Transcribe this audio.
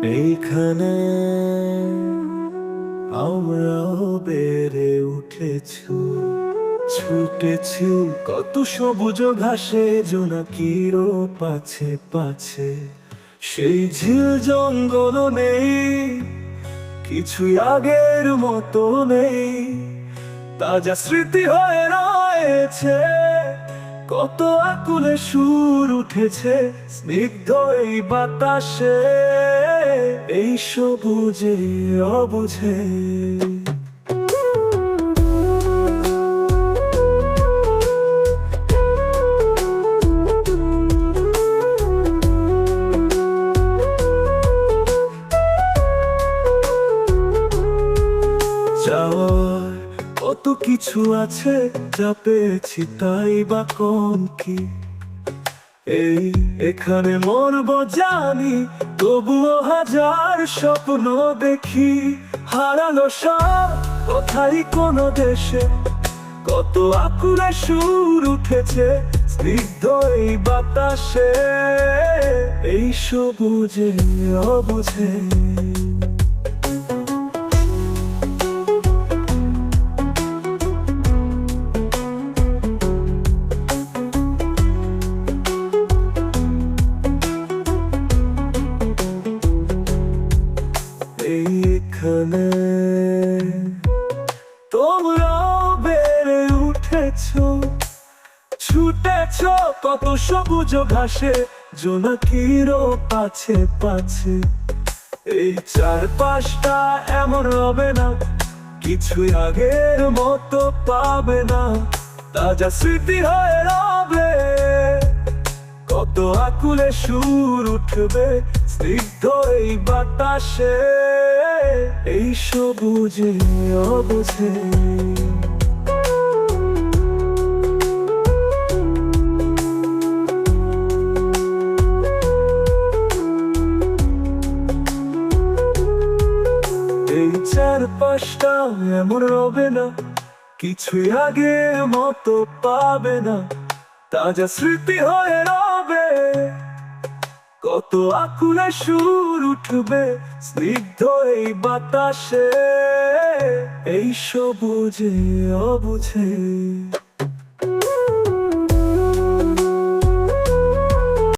এইখানে আমরাও বেড়ে উঠেছি, ছুটেছি কত সবুজ ঘাসে, জোনাকির পাছে পাছে। সেই ঝিল জঙ্গল নেই, কিছুই আগের মতো নেই। তাজা স্মৃতি হয়ে রয়েছে, কত আকুলে সুর উঠেছে স্নিগ্ধ এই বাতাসে, এই সবুজে অবুঝে। যাওয়ার কত কিছু আছে, যা পেয়েছি তাই বা কম কি। এই এখানে মরব জানি, তবুও হাজার স্বপ্ন দেখি। হারানো সব কোথায় কোনো দেশে, কত আকুলে সুর উঠেছে স্নিগ্ধ এই বাতাসে, এই সবুজে অবুঝে। এইখানে তোমরাও বেড়ে উঠেছো, ছুটেছো কত সবুজ ঘাসে, জোনাকির পাছে পাছে। এই চারপাশটা এমন হবে না, কিছুই আগের মতো পাবে না। তাজা স্মৃতি হয়ে রবে, কত আকুলে সুর উঠবে স্নিগ্ধ এই বাতাসে, এই সবুজে অবুঝে। এই চারপাশটা এমন রবে না, কিছুই আগের মতো পাবে না। তাজা স্মৃতি হয়ে রবে, কত আকুলে সুর উঠবে স্নিগ্ধ এই বাতাসে, এই সবুজে অবুঝে।